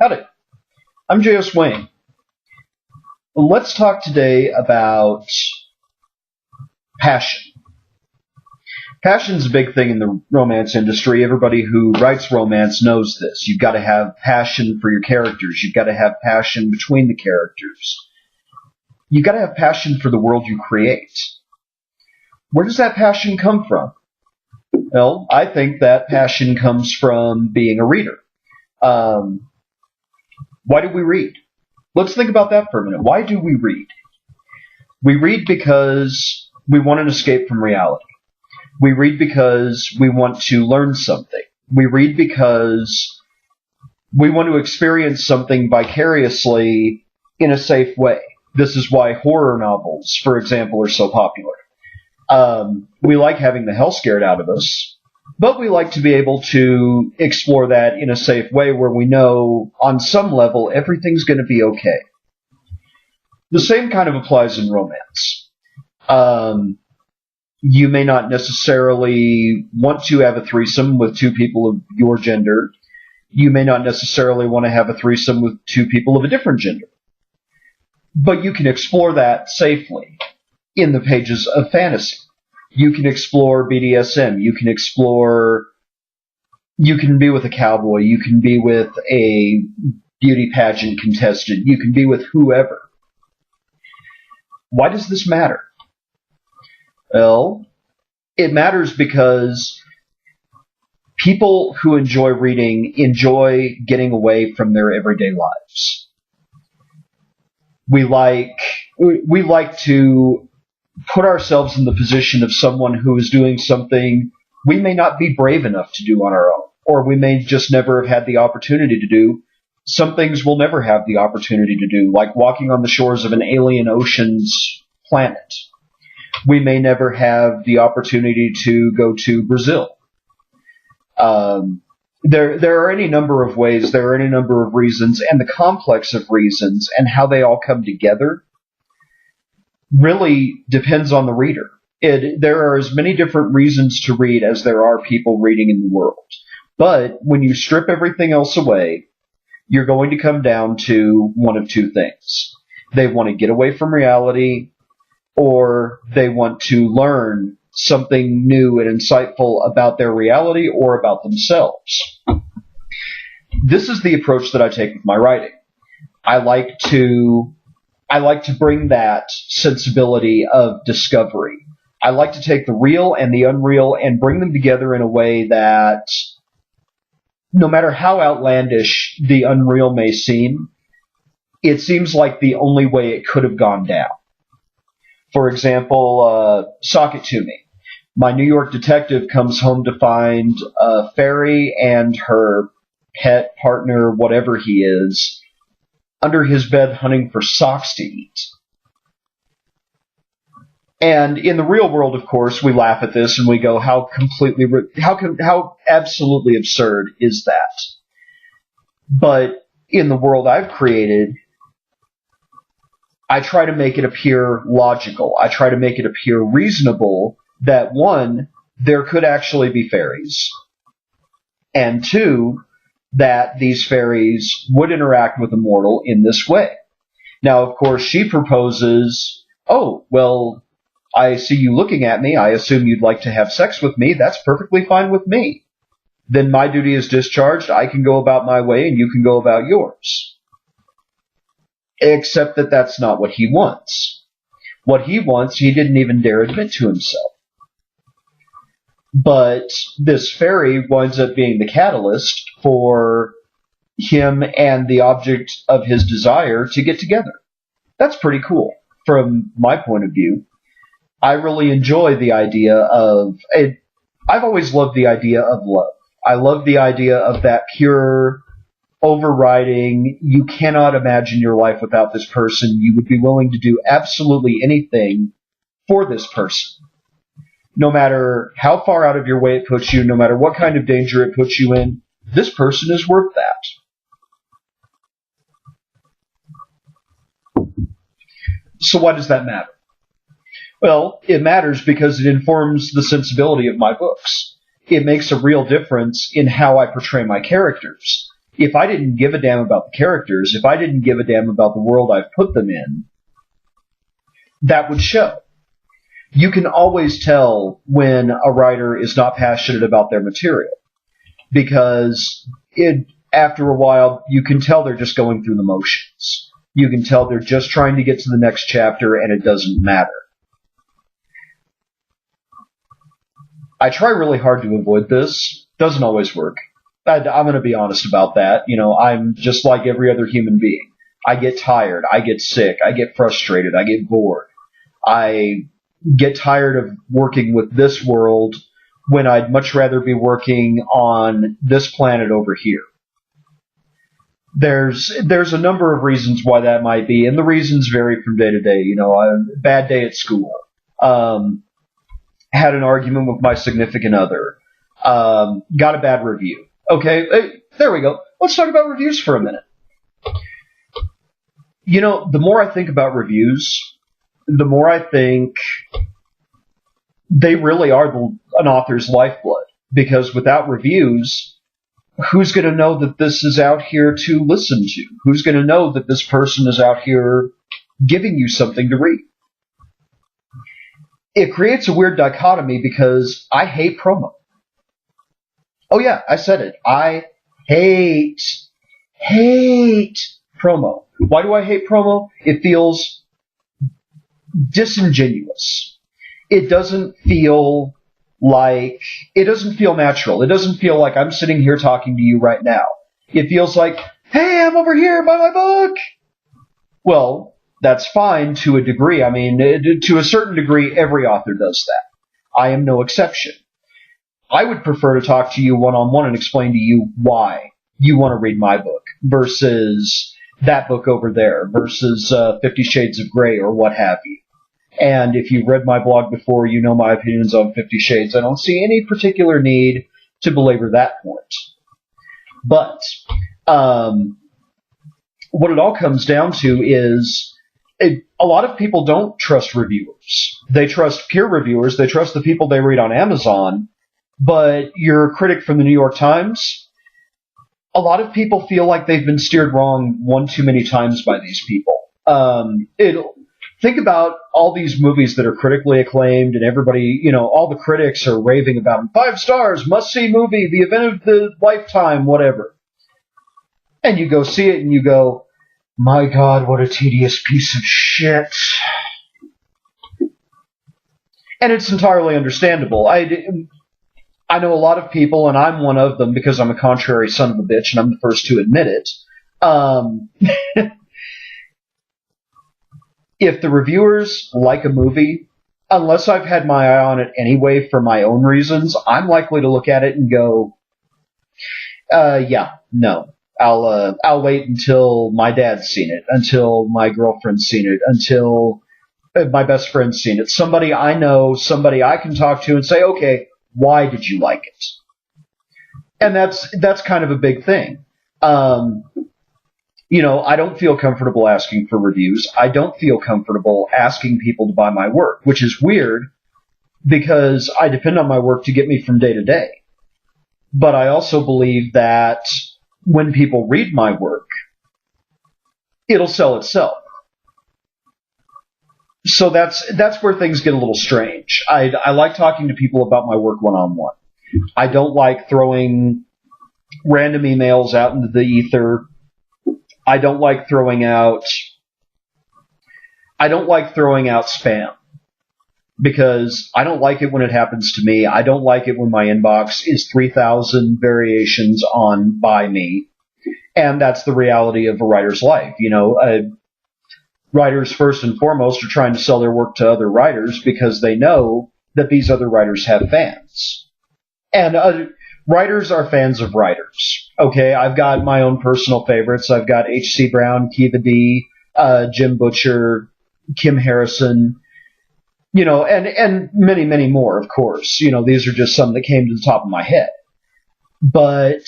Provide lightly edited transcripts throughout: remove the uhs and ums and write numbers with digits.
Howdy, I'm J.S.Wayne. Let's talk today about passion. Passion's a big thing in the romance industry. Everybody who writes romance knows this. You've got to have passion for your characters. You've got to have passion between the characters. You've got to have passion for the world you create. Where does that passion come from? Well, I think that passion comes from being a reader. Why do we read? Let's think about that for a minute. Why do we read? We read because we want an escape from reality. We read because we want to learn something. We read because we want to experience something vicariously in a safe way. This is why horror novels, for example, are so popular. We like having the hell scared out of us, but we like to be able to explore that in a safe way where we know on some level everything's going to be okay. The same kind of applies in romance. You may not necessarily want to have a threesome with two people of your gender. You may not necessarily want to have a threesome with two people of a different gender. But you can explore that safely in the pages of fantasy. You can explore BDSM. You can be with a cowboy. You can be with a beauty pageant contestant. You can be with whoever. Why does this matter? Well, it matters because people who enjoy reading enjoy getting away from their everyday lives. We like to put ourselves in the position of someone who is doing something we may not be brave enough to do on our own, or we may just never have had the opportunity to do. Some things we'll never have the opportunity to do, like walking on the shores of an alien ocean's planet. We may never have the opportunity to go to Brazil. There are any number of ways, there are any number of reasons, and the complex of reasons and how they all come together really depends on the reader. There are as many different reasons to read as there are people reading in the world. But when you strip everything else away, you're going to come down to one of two things. They want to get away from reality, or they want to learn something new and insightful about their reality or about themselves. This is the approach that I take with my writing. I like to bring that sensibility of discovery. I like to take the real and the unreal and bring them together in a way that, no matter how outlandish the unreal may seem, it seems like the only way it could have gone down. For example, Sock It To Me. My New York detective comes home to find a fairy and her pet partner, whatever he is, under his bed hunting for socks to eat. And in the real world, of course, we laugh at this and we go, how absolutely absurd is that? But in the world I've created, I try to make it appear logical. I try to make it appear reasonable that, one, there could actually be fairies, and two, that these fairies would interact with a mortal in this way. Now, of course, she proposes, oh, well, I see you looking at me. I assume you'd like to have sex with me. That's perfectly fine with me. Then my duty is discharged. I can go about my way and you can go about yours. Except that that's not what he wants. What he wants, he didn't even dare admit to himself. But this fairy winds up being the catalyst for him and the object of his desire to get together. That's pretty cool from my point of view. I really enjoy the idea of... I've always loved the idea of love. I love the idea of that pure, overriding, you cannot imagine your life without this person. You would be willing to do absolutely anything for this person. No matter how far out of your way it puts you, no matter what kind of danger it puts you in, this person is worth that. So why does that matter? Well, it matters because it informs the sensibility of my books. It makes a real difference in how I portray my characters. If I didn't give a damn about the characters, if I didn't give a damn about the world I've put them in, that would show. You can always tell when a writer is not passionate about their material, because after a while, you can tell they're just going through the motions. You can tell they're just trying to get to the next chapter, and it doesn't matter. I try really hard to avoid this. Doesn't always work. I'm going to be honest about that. I'm just like every other human being. I get tired. I get sick. I get frustrated. I get bored. I get tired of working with this world when I'd much rather be working on this planet over here. There's a number of reasons why that might be, and the reasons vary from day to day. A bad day at school. Had an argument with my significant other. Got a bad review. Okay, there we go. Let's talk about reviews for a minute. The more I think about reviews, the more I think they really are an author's lifeblood. Because without reviews, who's going to know that this is out here to listen to? Who's going to know that this person is out here giving you something to read? It creates a weird dichotomy because I hate promo. Oh yeah, I said it. I hate promo. Why do I hate promo? It feels disingenuous. It doesn't feel natural. It doesn't feel like I'm sitting here talking to you right now. It feels like, hey, I'm over here by my book. Well, that's fine to a degree. I mean, to a certain degree, every author does that. I am no exception. I would prefer to talk to you one-on-one and explain to you why you want to read my book versus that book over there versus 50 Shades of Grey or what have you. And if you've read my blog before, you know my opinions on 50 Shades. I don't see any particular need to belabor that point. But what it all comes down to is a lot of people don't trust reviewers. They trust peer reviewers. They trust the people they read on Amazon. But you're a critic from the New York Times. A lot of people feel like they've been steered wrong one too many times by these people. Think about all these movies that are critically acclaimed and everybody, all the critics are raving about them. 5 stars, must-see movie, the event of the lifetime, whatever. And you go see it and you go, my God, what a tedious piece of shit. And it's entirely understandable. I know a lot of people, and I'm one of them because I'm a contrary son of a bitch, and I'm the first to admit it. If the reviewers like a movie, unless I've had my eye on it anyway for my own reasons, I'm likely to look at it and go, no. I'll wait until my dad's seen it, until my girlfriend's seen it, until my best friend's seen it. Somebody I know, somebody I can talk to and say, okay, why did you like it? And that's kind of a big thing. I don't feel comfortable asking for reviews. I don't feel comfortable asking people to buy my work, which is weird because I depend on my work to get me from day to day. But I also believe that when people read my work, it'll sell itself. So that's where things get a little strange. I like talking to people about my work one-on-one. I don't like throwing random emails out into the ether. I don't like throwing out spam because I don't like it when it happens to me. I don't like it when my inbox is 3,000 variations on by me. And that's the reality of a writer's life. Writers, first and foremost, are trying to sell their work to other writers because they know that these other writers have fans. And writers are fans of writers. Okay, I've got my own personal favorites. I've got H.C. Brown, Kiva D., Jim Butcher, Kim Harrison, and many, many more, of course. These are just some that came to the top of my head. But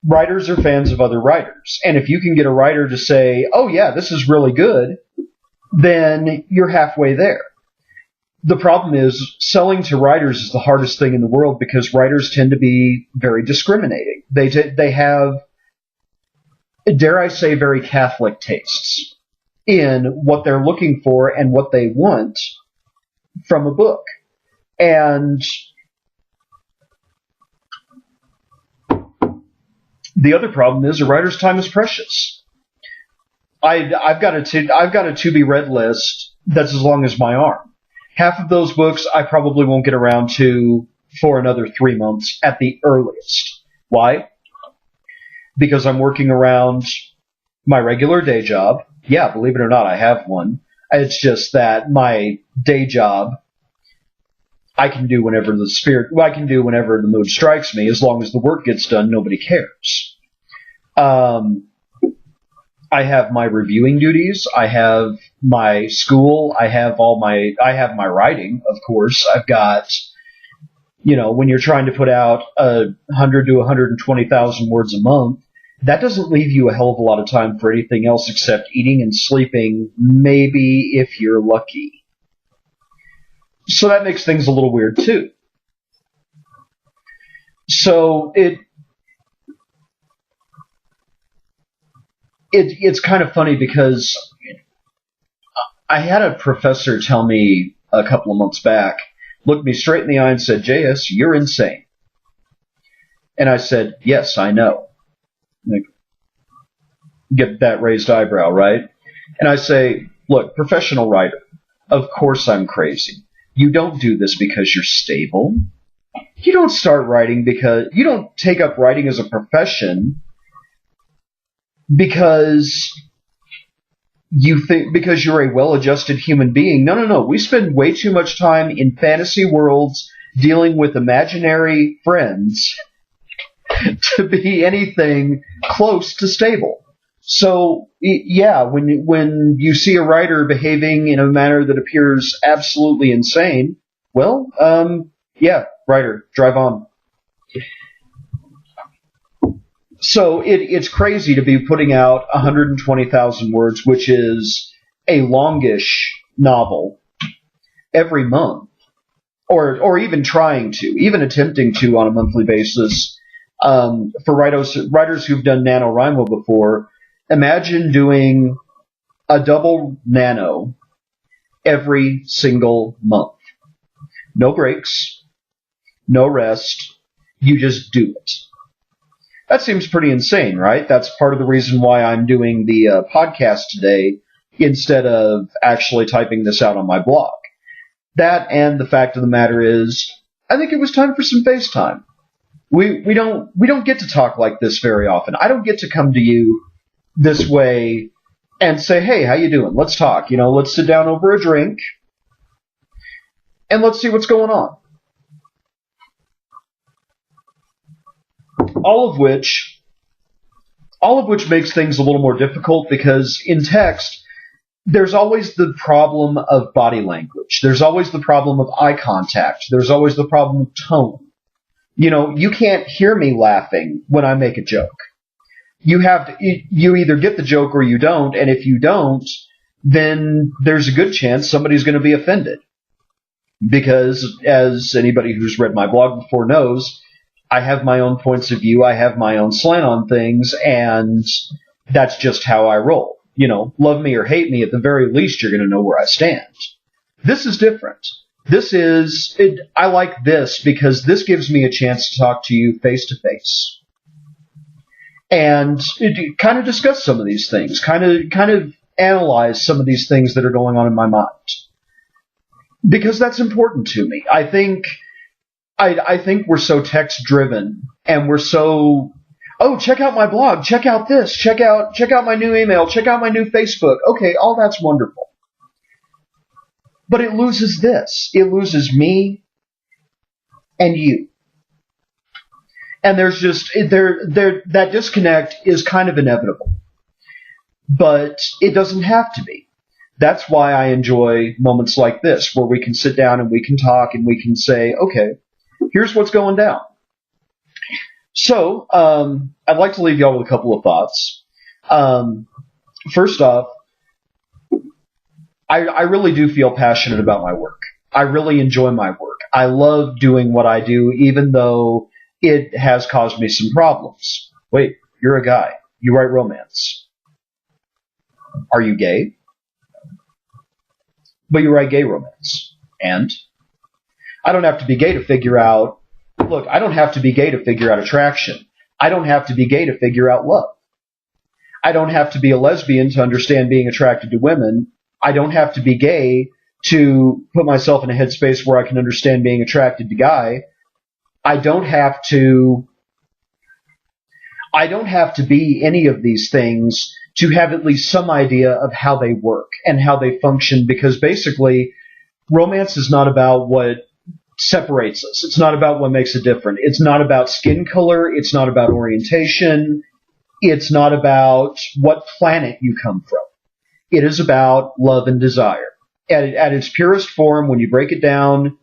writers are fans of other writers. And if you can get a writer to say, oh yeah, this is really good, then you're halfway there. the problem is selling to writers is the hardest thing in the world because writers tend to be very discriminating. They have, dare I say, very Catholic tastes in what they're looking for and what they want from a book. And the other problem is a writer's time is precious. I've got a to be read list that's as long as my arm. Half of those books I probably won't get around to for another 3 months at the earliest. Why? Because I'm working around my regular day job. Yeah, believe it or not, I have one. It's just that my day job I can do whenever the mood strikes me. As long as the work gets done, nobody cares. I have my reviewing duties. I have my school. I have my writing, of course. I've got, when you're trying to put out 100 to 120,000 words a month, that doesn't leave you a hell of a lot of time for anything else except eating and sleeping, maybe if you're lucky. So that makes things a little weird too. So it's kind of funny because I had a professor tell me a couple of months back, looked me straight in the eye and said, "JS, you're insane." And I said, "Yes, I know." Like, get that raised eyebrow, right? And I say, "Look, professional writer, of course I'm crazy. You don't do this because you're stable. You don't you don't take up writing as a profession because you're a well-adjusted human being. No. We spend way too much time in fantasy worlds dealing with imaginary friends to be anything close to stable." So, yeah, when you see a writer behaving in a manner that appears absolutely insane, well, yeah, writer, drive on. So it's crazy to be putting out 120,000 words, which is a longish novel, every month, or even attempting to on a monthly basis. For writers who've done NaNoWriMo before, imagine doing a double nano every single month. No breaks, no rest, you just do it. That seems pretty insane, right? That's part of the reason why I'm doing the podcast today instead of actually typing this out on my blog. That, and the fact of the matter is, I think it was time for some FaceTime. We don't get to talk like this very often. I don't get to come to you this way and say, "Hey, how you doing? Let's talk. Let's sit down over a drink and let's see what's going on." All of which makes things a little more difficult because in text, there's always the problem of body language. There's always the problem of eye contact. There's always the problem of tone. You can't hear me laughing when I make a joke. You either get the joke or you don't, and if you don't, then there's a good chance somebody's going to be offended. Because, as anybody who's read my blog before knows, I have my own points of view, I have my own slant on things, and that's just how I roll. Love me or hate me, at the very least you're going to know where I stand. This is different. I like this because this gives me a chance to talk to you face to face. And kind of discuss some of these things, kind of analyze some of these things that are going on in my mind. Because that's important to me. I think we're so text driven, and we're so, "Oh, check out my blog, check out this, check out my new email, check out my new Facebook." Okay, all that's wonderful. But it loses this. It loses me and you. And there's just that disconnect is kind of inevitable. But it doesn't have to be. That's why I enjoy moments like this, where we can sit down and we can talk and we can say, "Okay, here's what's going down." So, I'd like to leave y'all with a couple of thoughts. First off, I really do feel passionate about my work. I really enjoy my work. I love doing what I do, even though it has caused me some problems. Wait, you're a guy. You write romance. Are you gay? But you write gay romance. And? I don't have to be gay to figure out... Look, I don't have to be gay to figure out attraction. I don't have to be gay to figure out love. I don't have to be a lesbian to understand being attracted to women. I don't have to be gay to put myself in a headspace where I can understand being attracted to guy. I don't have to be any of these things to have at least some idea of how they work and how they function, because basically romance is not about what separates us. It's not about what makes it different. It's not about skin color. It's not about orientation. It's not about what planet you come from. It is about love and desire. At its purest form, when you break it down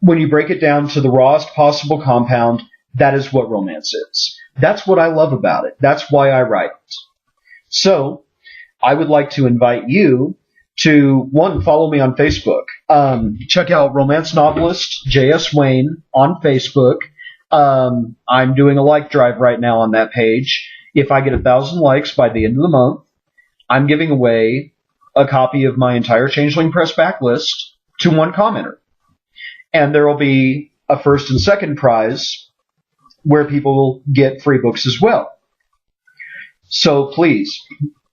to the rawest possible compound, that is what romance is. That's what I love about it. That's why I write it. So, I would like to invite you to, one, follow me on Facebook. Check out romance novelist J.S.Wayne on Facebook. I'm doing a like drive right now on that page. If I get 1,000 likes by the end of the month, I'm giving away a copy of my entire Changeling Press backlist to one commenter. And there will be a first and second prize where people get free books as well. So please,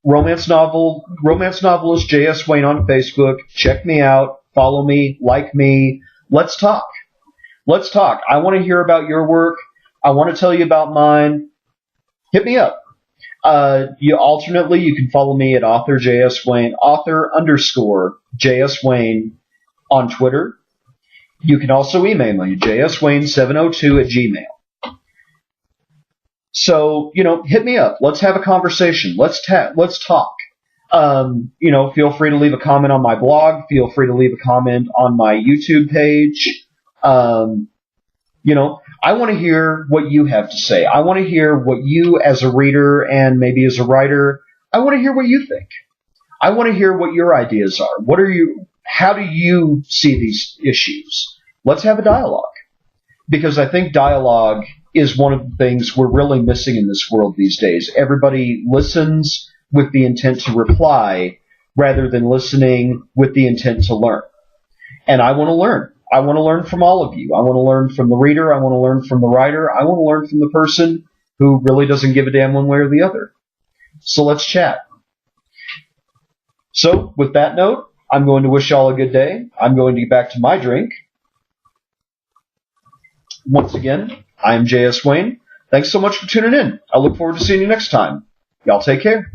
romance novelist J.S.Wayne on Facebook. Check me out. Follow me. Like me. Let's talk. Let's talk. I want to hear about your work. I want to tell you about mine. Hit me up. Alternately, you can follow me at author _JS Wayne on Twitter. You can also email me, jswayne702@gmail. So, hit me up. Let's have a conversation. Let's talk. Feel free to leave a comment on my blog. Feel free to leave a comment on my YouTube page. I want to hear what you have to say. I want to hear what you, as a reader and maybe as a writer, I want to hear what you think. I want to hear what your ideas are. How do you see these issues? Let's have a dialogue. Because I think dialogue is one of the things we're really missing in this world these days. Everybody listens with the intent to reply rather than listening with the intent to learn. And I want to learn. I want to learn from all of you. I want to learn from the reader. I want to learn from the writer. I want to learn from the person who really doesn't give a damn one way or the other. So let's chat. So with that note, I'm going to wish y'all a good day. I'm going to get back to my drink. Once again, I'm J.S. Wayne. Thanks so much for tuning in. I look forward to seeing you next time. Y'all take care.